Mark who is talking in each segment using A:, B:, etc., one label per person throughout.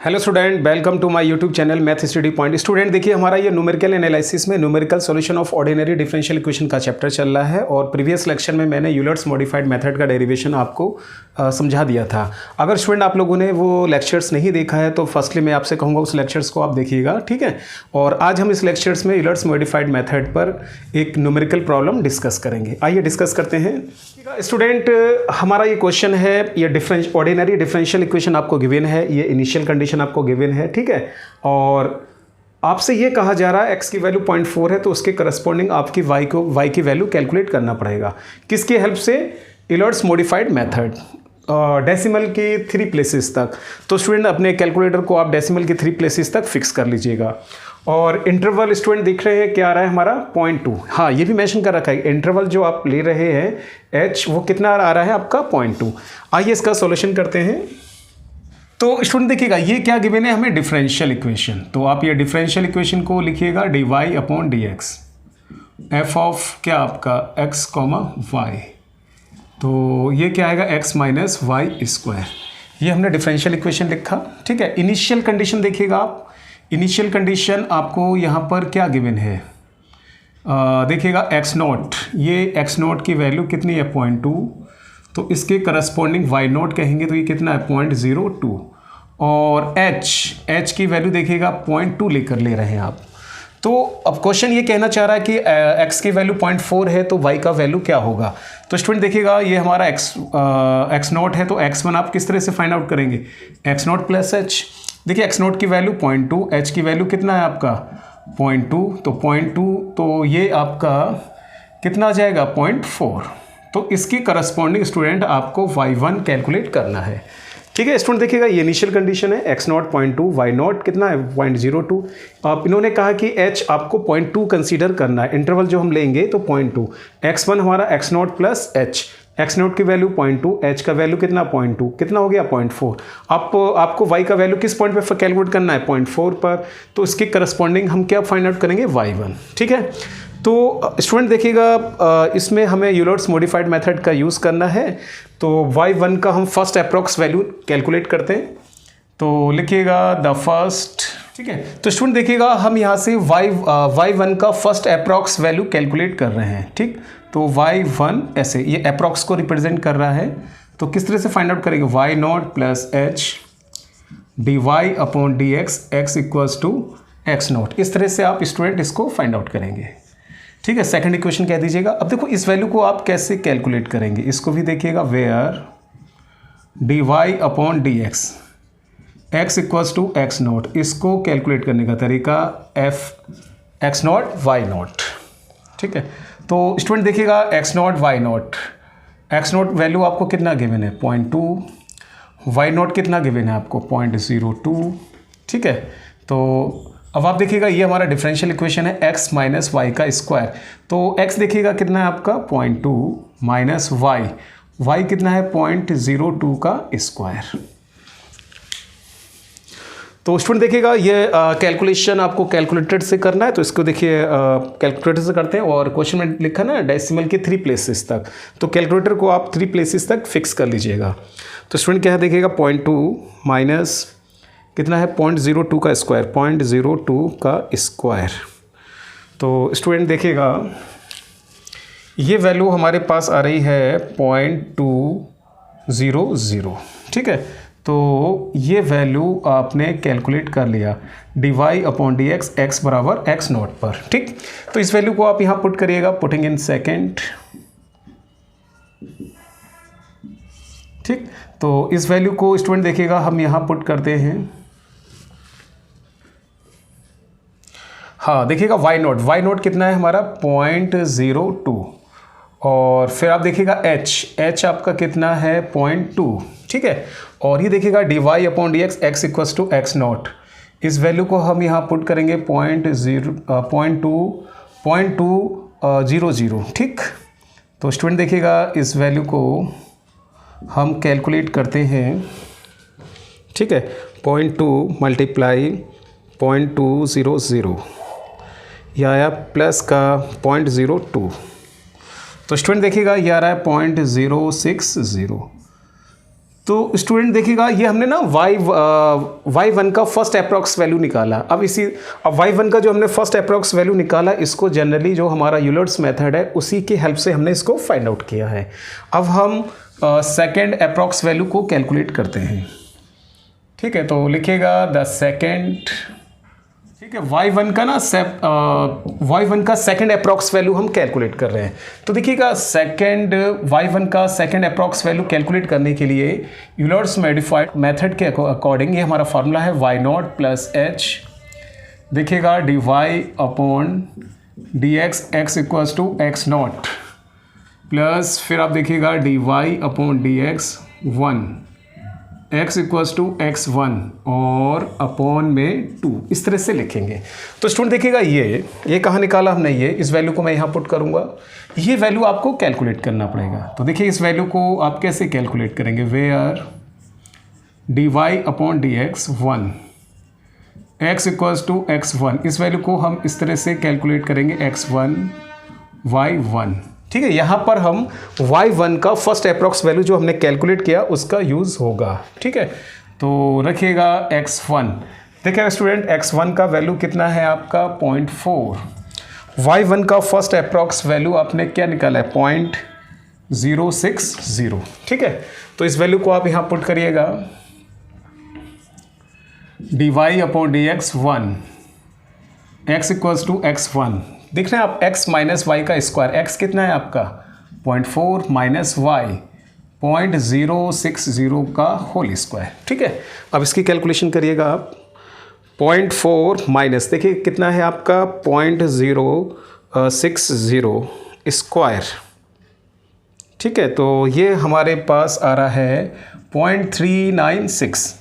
A: Hello student, welcome to my YouTube channel math study point. Student देखिए, हमारा ये numerical analysis में numerical solution of ordinary differential equation का chapter चल रहा है और प्रीवियस लेक्चर में मैंने यूलर्स मॉडिफाइड मेथड का डेरिवेशन आपको समझा दिया था। अगर स्टूडेंट आप लोगों ने वो लेक्चर्स नहीं देखा है तो फर्स्टली मैं आपसे कहूँगा उस लेक्चर्स को आप देखिएगा, ठीक है। और आज हम इस लेक्चर्स में यूलर्स मॉडिफाइड मेथड पर एक न्यूमेरिकल प्रॉब्लम डिस्कस करेंगे। आइए डिस्कस करते हैं। स्टूडेंट, हमारा ये क्वेश्चन है, ये ऑर्डिनरी डिफरेंशियल इक्वेशन आपको गिवन है, ये इनिशियल कंडीशन आपको गिवन है, ठीक है। और आपसे ये कहा जा रहा है x की वैल्यू 0.4 है तो उसके करस्पॉन्डिंग आपकी y की वैल्यू कैलकुलेट करना पड़ेगा। किसकी हेल्प से? यूलर्स मॉडिफाइड मेथड, डेसिमल की 3 प्लेसेस तक। तो स्टूडेंट अपने कैलकुलेटर को आप डेसिमल की 3 प्लेसेस तक फिक्स कर लीजिएगा। और इंटरवल स्टूडेंट दिख रहे हैं क्या आ रहा है हमारा 0.2। हाँ, ये भी मेंशन कर रखा है, इंटरवल जो आप ले रहे हैं h वो कितना आ रहा है आपका 0.2। आइए इसका सॉल्यूशन करते हैं। तो स्टूडेंट देखिएगा ये क्या गिवन है हमें, डिफरेंशियल इक्वेशन। तो आप ये डिफरेंशियल इक्वेशन को लिखिएगा dy/dx f ऑफ क्या आपका x, y। तो ये क्या आएगा x माइनस वाई स्क्वायर। ये हमने डिफरेंशियल इक्वेशन लिखा, ठीक है। इनिशियल कंडीशन देखिएगा आप, इनिशियल कंडीशन आपको यहाँ पर क्या गिवन है, देखिएगा x0, ये x0 की वैल्यू कितनी है 0.2, तो इसके करस्पॉन्डिंग y0 कहेंगे तो ये कितना है 0.02। और h की वैल्यू देखिएगा 0.2 लेकर ले रहे हैं आप। तो अब क्वेश्चन ये कहना चाह रहा है कि x की वैल्यू 0.4 है तो y का वैल्यू क्या होगा। तो स्टूडेंट देखिएगा ये हमारा x0 है तो x1 आप किस तरह से फाइंड आउट करेंगे, x0 प्लस h। देखिए x0 की वैल्यू 0.2, h की वैल्यू कितना है आपका 0.2, तो 0.2 तो ये आपका कितना आ जाएगा 0.4। तो इसकी करस्पॉन्डिंग स्टूडेंट आपको y1 कैलकुलेट करना है, ठीक है। स्टूडेंट देखिएगा ये इनिशियल कंडीशन है, x0 0.2, y0 कितना है 0.02। अब इन्होंने कहा कि h आपको 0.2 कंसीडर करना है, इंटरवल जो हम लेंगे तो 0.2। x1 हमारा x0 प्लस h, x0 की वैल्यू 0.2, h का वैल्यू कितना 0.2, कितना हो गया 0.4। आपको y का वैल्यू किस पॉइंट पर कैलकुलेट करना है 0.4 पर, तो इसके करस्पॉन्डिंग हम क्या फाइंड आउट करेंगे y1, ठीक है। तो स्टूडेंट देखिएगा इसमें हमें यूलर्स मॉडिफाइड मेथड का यूज़ करना है। तो y1 का हम फर्स्ट अप्रॉक्स वैल्यू कैलकुलेट करते हैं। तो लिखिएगा द फर्स्ट, ठीक है। तो स्टूडेंट देखिएगा हम यहाँ से y1 का फर्स्ट अप्रॉक्स वैल्यू कैलकुलेट कर रहे हैं, ठीक। तो y1 ऐसे ये अप्रॉक्स को रिप्रेजेंट कर रहा है, तो किस तरह से फाइंड आउट करेंगे, y0 plus h dy/dx x equals to x0। इस तरह से आप स्टूडेंट इसको फाइंड आउट करेंगे, ठीक है। सेकंड इक्वेशन कह दीजिएगा। अब देखो इस वैल्यू को आप कैसे कैलकुलेट करेंगे, इसको भी देखिएगा, where dy/dx x equals to x0। इसको कैलकुलेट करने का तरीका f x0 y0, ठीक है। तो स्टूडेंट देखिएगा x0 y0 वैल्यू आपको कितना गिवन है 0.2, y0 कितना गिवन है आपको 0.02, ठीक है। तो अब आप देखिएगा ये हमारा डिफरेंशियल इक्वेशन है x माइनस वाई का स्क्वायर। तो x देखिएगा कितना है आपका 0.2 माइनस y कितना है 0.02 का स्क्वायर। तो स्टूडेंट देखिएगा ये कैलकुलेशन आपको कैलकुलेटर से करना है, तो इसको देखिए कैलकुलेटर से करते हैं। और क्वेश्चन में लिखा ना डेसिमल के 3 प्लेसेस तक, तो कैलकुलेटर को आप 3 प्लेसेस तक फिक्स कर लीजिएगा। तो स्टूडेंट क्या है देखिएगा 0.2 माइनस कितना है 0.02 का स्क्वायर, 0.02 का स्क्वायर। तो स्टूडेंट देखिएगा ये वैल्यू हमारे पास आ रही है 0.200, ठीक है। तो ये वैल्यू आपने कैलकुलेट कर लिया dy/dx x बराबर x0 पर, ठीक। तो इस वैल्यू को आप यहाँ पुट करिएगा, पुटिंग इन सेकेंड, ठीक। तो इस वैल्यू को स्टूडेंट देखिएगा हम यहाँ पुट करते हैं। हाँ देखिएगा y0 कितना है हमारा 0.02। और फिर आप देखिएगा h आपका कितना है 0.2, ठीक है। और ये देखिएगा dy/dx x equals to x0। इस वैल्यू को हम यहाँ पुट करेंगे 0.200, ठीक। तो स्टूडेंट देखिएगा इस वैल्यू को हम कैलकुलेट करते हैं, ठीक है। 0.2 मल्टीप्लाई 0.200, यह आया प्लस का 0.02। तो स्टूडेंट देखिएगा ये आ रहा है 0.060। तो स्टूडेंट देखिएगा ये हमने ना y1 का फर्स्ट अप्रॉक्स वैल्यू निकाला। अब y1 का जो हमने फर्स्ट अप्रॉक्स वैल्यू निकाला, इसको जनरली जो हमारा यूलर्स मेथड है उसी की हेल्प से हमने इसको फाइंड आउट किया है। अब हम सेकेंड अप्रॉक्स वैल्यू को कैलकुलेट करते हैं। ठीक है, तो लिखिएगा द सेकेंड, ठीक है, y1 का ना y1 का सेकेंड अप्रॉक्स वैल्यू हम कैलकुलेट कर रहे हैं। तो देखिएगा y1 का सेकेंड अप्रॉक्स वैल्यू कैलकुलेट करने के लिए यूलर्स मॉडिफाइड मेथड के अकॉर्डिंग ये हमारा फार्मूला है y0 प्लस h, देखिएगा dy upon dx x equals to x0 plus फिर आप देखिएगा dy upon dx 1 x equals to x1 और अपॉन में 2, इस तरह से लिखेंगे। तो स्टूडेंट देखिएगा ये कहाँ निकाला हमने, ये इस वैल्यू को मैं यहाँ पुट करूँगा, ये वैल्यू आपको कैलकुलेट करना पड़ेगा। तो देखिए इस वैल्यू को आप कैसे कैलकुलेट करेंगे, where dy upon dx 1 x equals to x1, इस वैल्यू को हम इस तरह से कैलकुलेट करेंगे x1 y1। ठीक है, यहाँ पर हम y1 का फर्स्ट अप्रॉक्स वैल्यू जो हमने कैलकुलेट किया उसका यूज़ होगा। ठीक है, तो रखिएगा x1, देखिएगा स्टूडेंट x1 का वैल्यू कितना है आपका 0.4, y1 का फर्स्ट अप्रॉक्स वैल्यू आपने क्या निकाला है 0.060। ठीक है, तो इस वैल्यू को आप यहाँ पुट करिएगा, dy upon dx 1 x equals to x1, देख रहे हैं आप x माइनस वाई का स्क्वायर, x कितना है आपका 0.4 माइनस वाई 0.060 का होल स्क्वायर। ठीक है, अब इसकी कैलकुलेशन करिएगा आप, 0.4 माइनस देखिए कितना है आपका 0.060 स्क्वायर। ठीक है, तो ये हमारे पास आ रहा है 0.396।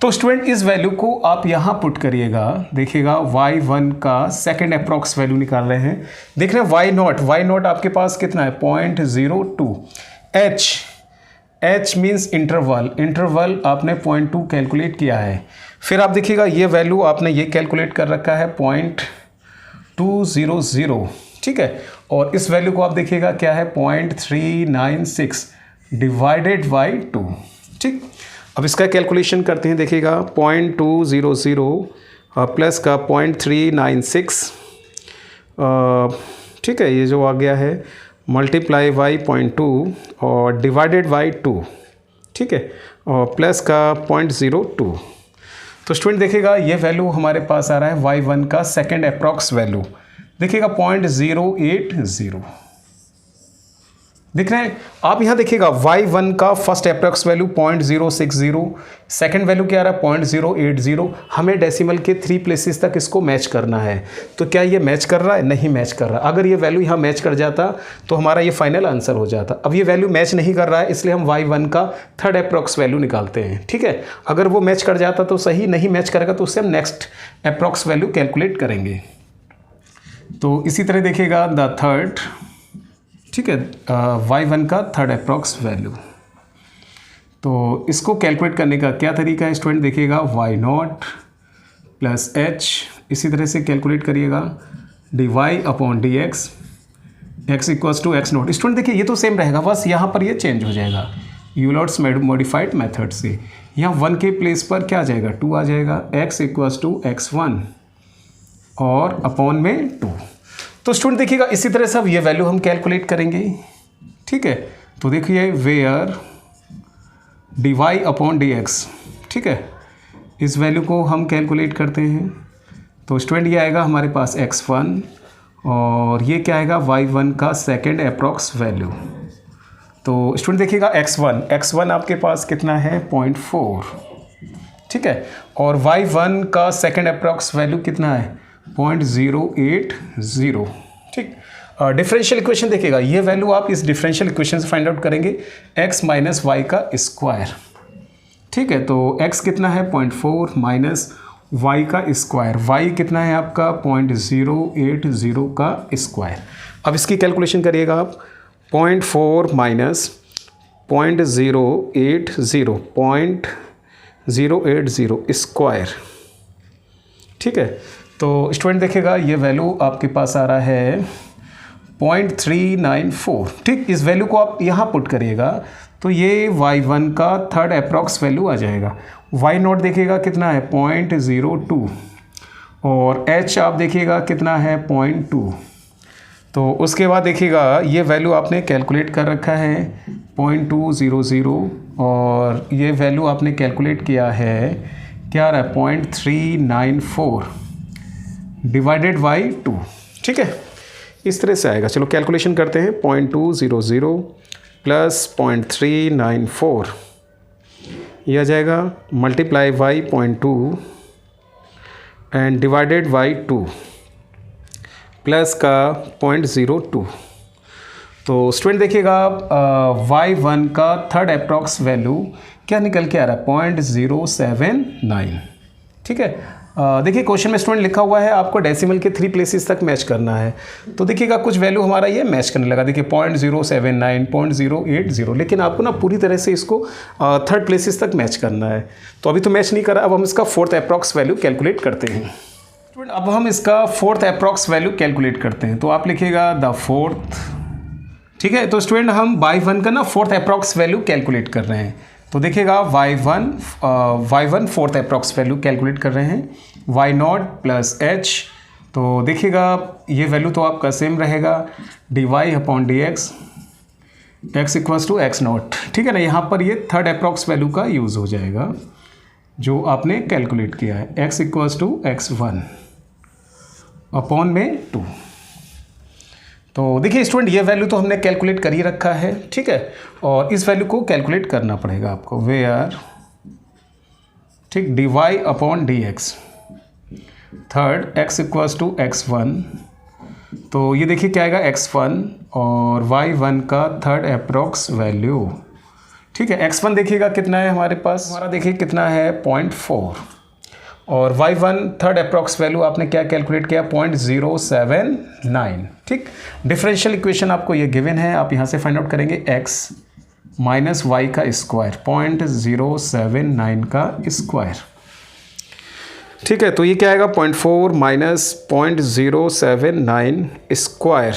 A: तो स्टूडेंट इस वैल्यू को आप यहाँ पुट करिएगा, देखिएगा y1 का सेकेंड अप्रॉक्स वैल्यू निकाल रहे हैं, देख रहे हैं y0 आपके पास कितना है 0.02, h मीन्स इंटरवल आपने 0.2 कैलकुलेट किया है। फिर आप देखिएगा ये वैल्यू आपने ये कैलकुलेट कर रखा है 0.200। ठीक है, और इस वैल्यू को आप देखिएगा क्या है 0.396 डिवाइडेड बाई 2। ठीक, अब इसका कैलकुलेशन करते हैं, देखिएगा 0.200 प्लस का 0.396, ठीक है, ये जो आ गया है मल्टीप्लाई बाई 0.2 और डिवाइडेड बाई 2। ठीक है, और प्लस का 0.02। तो स्टूडेंट देखिएगा ये वैल्यू हमारे पास आ रहा है y1 का सेकेंड अप्रॉक्स वैल्यू, देखिएगा 0.080। दिख रहे हैं आप, यहाँ देखिएगा y1 का first approx value 0.060, second value क्या आ रहा है 0.080। हमें डेसिमल के 3 प्लेसेस तक इसको मैच करना है। तो क्या ये मैच कर रहा है? नहीं मैच कर रहा। अगर ये वैल्यू यहाँ मैच कर जाता तो हमारा ये फाइनल आंसर हो जाता। अब ये वैल्यू मैच नहीं कर रहा है, इसलिए हम y1 का थर्ड अप्रॉक्स वैल्यू निकालते हैं। ठीक है, अगर वो मैच कर जाता तो सही, नहीं मैच करेगा तो उससे हम नेक्स्ट अप्रॉक्स वैल्यू कैलकुलेट करेंगे। तो इसी तरह देखिएगा द थर्ड, ठीक है, y1 का थर्ड अप्रॉक्स वैल्यू। तो इसको कैलकुलेट करने का क्या तरीका है स्टूडेंट, देखिएगा y0 प्लस h, इसी तरह से कैलकुलेट करिएगा dy upon dx x equals to x0। Student देखिए ये तो सेम रहेगा, बस यहाँ पर ये चेंज हो जाएगा यूलर्स मॉडिफाइड मेथड से। यहाँ 1 के प्लेस पर क्या आ जाएगा 2 आ जाएगा, x इक्वल्स टू x1 और अपॉन में 2। तो स्टूडेंट देखिएगा इसी तरह से अब ये वैल्यू हम कैलकुलेट करेंगे। ठीक है, तो देखिए वेयर dy अपॉन dx, ठीक है, इस वैल्यू को हम कैलकुलेट करते हैं। तो स्टूडेंट ये आएगा हमारे पास x1 और ये क्या आएगा y1 का सेकेंड अप्रॉक्स वैल्यू। तो स्टूडेंट देखिएगा x1 आपके पास कितना है 0.4, ठीक है, और y1 का सेकेंड अप्रॉक्स वैल्यू कितना है 0.080। ठीक, डिफरेंशियल इक्वेशन देखिएगा, ये वैल्यू आप इस डिफरेंशियल इक्वेशन से फाइंड आउट करेंगे x माइनस वाई का स्क्वायर। ठीक है, तो x कितना है 0.4 माइनस y का स्क्वायर, y कितना है आपका 0.080 का स्क्वायर। अब इसकी कैलकुलेशन करिएगा आप, 0.4 माइनस 0.080 स्क्वायर। ठीक है, तो स्टूडेंट देखेगा ये वैल्यू आपके पास आ रहा है 0.394। ठीक, इस वैल्यू को आप यहाँ पुट करिएगा तो ये y1 का थर्ड अप्रॉक्स वैल्यू आ जाएगा। y0 देखिएगा कितना है 0.02 और h आप देखिएगा कितना है 0.2। तो उसके बाद देखिएगा ये वैल्यू आपने कैलकुलेट कर रखा है 0.200 और ये वैल्यू आपने कैलकुलेट किया है क्या रहा है 0.394 डिवाइडेड बाई 2। ठीक है, इस तरह से आएगा। चलो कैलकुलेशन करते हैं। 0.200 प्लस 0.394 यह आ जाएगा multiply by 0.2 and divided by 2 plus का 0.02। तो स्टूडेंट देखिएगा y1 का थर्ड अप्रॉक्स वैल्यू क्या निकल के आ रहा है 0.079। ठीक है, देखिए क्वेश्चन में स्टूडेंट लिखा हुआ है आपको डेसिमल के 3 प्लेसेस तक मैच करना है। तो देखिएगा कुछ वैल्यू हमारा ये मैच करने लगा। देखिए 0.079, 0.080, लेकिन आपको ना पूरी तरह से इसको थर्ड प्लेसेस तक मैच करना है। तो अभी तो मैच नहीं करा, अब हम इसका फोर्थ अप्रॉक्स वैल्यू कैलकुलेट करते हैं। स्टूडेंट अब हम इसका फोर्थ अप्रॉक्स वैल्यू कैलकुलेट करते हैं। तो आप लिखिएगा द फोर्थ। ठीक है, तो स्टूडेंट हम y1 का ना फोर्थ अप्रॉक्स वैल्यू कैलकुलेट कर रहे हैं। तो देखिएगा y1 fourth approx value calculate कर रहे हैं y0 प्लस h। तो देखिएगा ये वैल्यू तो आपका सेम रहेगा dy upon dx x equals to x0। ठीक है ना, यहाँ पर ये थर्ड अप्रॉक्स वैल्यू का यूज़ हो जाएगा जो आपने कैलकुलेट किया है x equals to x1 upon में 2। तो देखिए स्टूडेंट ये वैल्यू तो हमने कैलकुलेट कर ही रखा है। ठीक है, और इस वैल्यू को कैलकुलेट करना पड़ेगा आपको वेयर ठीक dy upon dx third x equals to x1। तो ये देखिए क्या आएगा x1 और y1 का थर्ड अप्रॉक्स वैल्यू। ठीक है, x1 देखिएगा कितना है हमारे पास, हमारा देखिए कितना है 0.4 और y1 थर्ड अप्रॉक्स वैल्यू आपने क्या कैलकुलेट किया 0.079। ठीक, डिफरेंशियल इक्वेशन आपको ये गिवन है, आप यहाँ से फाइंड आउट करेंगे x माइनस वाई का स्क्वायर 0.079 का स्क्वायर। ठीक है, तो ये क्या आएगा 0.4 माइनस 0.079 स्क्वायर।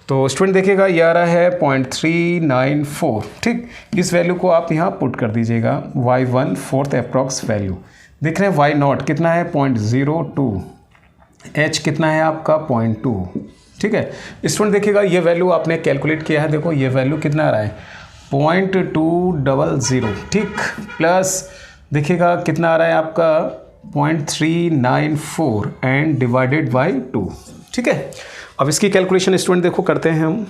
A: तो स्टूडेंट देखिएगा ये आ रहा है 0.394। ठीक, इस वैल्यू को आप यहाँ पुट कर दीजिएगा y1 फोर्थ अप्रॉक्स वैल्यू। देख रहे हैं y0 कितना है 0.02, h कितना है आपका 0.2। ठीक है, स्टूडेंट देखिएगा ये वैल्यू आपने कैलकुलेट किया है। देखो ये वैल्यू कितना आ रहा है 0.200। ठीक, प्लस देखिएगा कितना आ रहा है आपका 0.394 एंड डिवाइडेड बाई 2। ठीक है, अब इसकी कैलकुलेशन स्टूडेंट देखो करते हैं हम।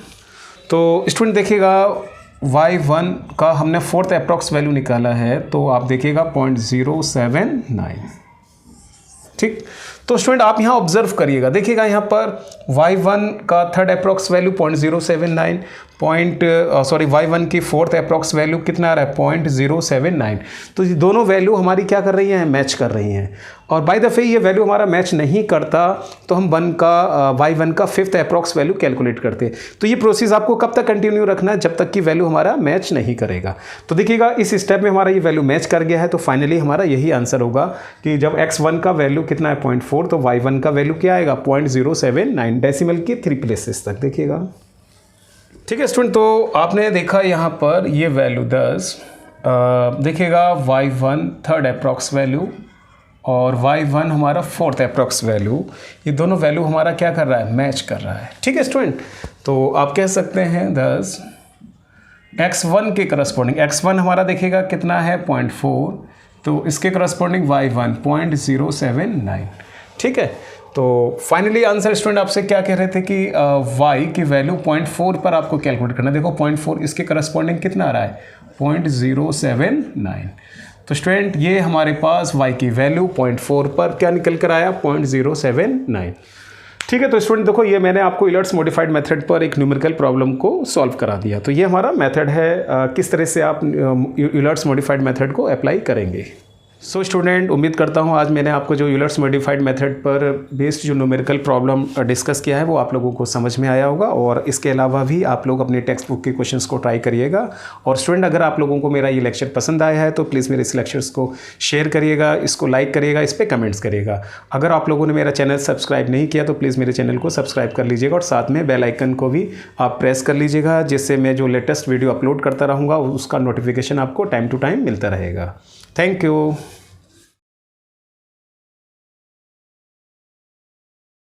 A: तो स्टूडेंट देखिएगा y1 का हमने फोर्थ अप्रॉक्स वैल्यू निकाला है, तो आप देखिएगा 0.079। ठीक, तो स्टूडेंट आप यहाँ ऑब्जर्व करिएगा, देखिएगा यहाँ पर y1 का थर्ड अप्रॉक्स वैल्यू 0.079 y1 की फोर्थ अप्रॉक्स वैल्यू कितना आ रहा है 0.079। तो ये दोनों वैल्यू हमारी क्या कर रही हैं, मैच कर रही हैं। और बाय द वे ये वैल्यू हमारा मैच नहीं करता तो हम y1 का फिफ्थ अप्रॉक्स वैल्यू कैलकुलेट करते हैं। तो ये प्रोसेस आपको कब तक कंटिन्यू रखना है, जब तक कि वैल्यू हमारा मैच नहीं करेगा। तो देखिएगा इस स्टेप में हमारा ये वैल्यू मैच कर गया है, तो फाइनली हमारा यही आंसर होगा कि जब x1 का वैल्यू कितना है 0.4 तो y1 का वैल्यू क्या आएगा 0.079 डेसिमल की 3 प्लेसेस तक। देखिएगा ठीक है स्टूडेंट, तो आपने देखा यहाँ पर ये वैल्यू 10 देखिएगा y1 थर्ड अप्रॉक्स वैल्यू और y1 हमारा फोर्थ अप्रॉक्स वैल्यू, ये दोनों वैल्यू हमारा क्या कर रहा है, मैच कर रहा है। ठीक है स्टूडेंट, तो आप कह सकते हैं 10 x1 के करस्पॉन्डिंग, x1 हमारा देखिएगा कितना है 0.4, तो इसके करस्पॉन्डिंग y1 0.079। ठीक है, तो फाइनली आंसर स्टूडेंट आपसे क्या कह रहे थे कि y की वैल्यू 0.4 पर आपको कैलकुलेट करना है। देखो 0.4 इसके करस्पॉन्डिंग कितना आ रहा है 0.079। तो स्टूडेंट ये हमारे पास y की वैल्यू 0.4 पर क्या निकल कर आया 0.079। ठीक है, तो स्टूडेंट देखो ये मैंने आपको यूलर्ट्स मॉडिफाइड मेथड पर एक न्यूमेरिकल प्रॉब्लम को सॉल्व करा दिया। तो ये हमारा मेथड है, किस तरह से आप यूलर्ट्स मॉडिफाइड मेथड को अप्लाई करेंगे। सो स्टूडेंट, उम्मीद करता हूँ आज मैंने आपको जो यूलर्स मॉडिफाइड मेथड पर बेस्ड जो न्यूमेरिकल प्रॉब्लम डिस्कस किया है वो आप लोगों को समझ में आया होगा। और इसके अलावा भी आप लोग अपने टेक्स्ट बुक के क्वेश्चंस को ट्राई करिएगा। और स्टूडेंट, अगर आप लोगों को मेरा ये लेक्चर पसंद आया है तो प्लीज़ मेरे इस लेक्चर्स को शेयर करिएगा, इसको लाइक करिएगा, इस पर कमेंट्स करिएगा। अगर आप लोगों ने मेरा चैनल सब्सक्राइब नहीं किया तो प्लीज़ मेरे चैनल को सब्सक्राइब कर लीजिएगा और साथ में बेल आइकन को भी आप प्रेस कर लीजिएगा, जिससे मैं जो लेटेस्ट वीडियो अपलोड करता रहूँगा उसका नोटिफिकेशन आपको टाइम टू टाइम मिलता रहेगा। Thank you.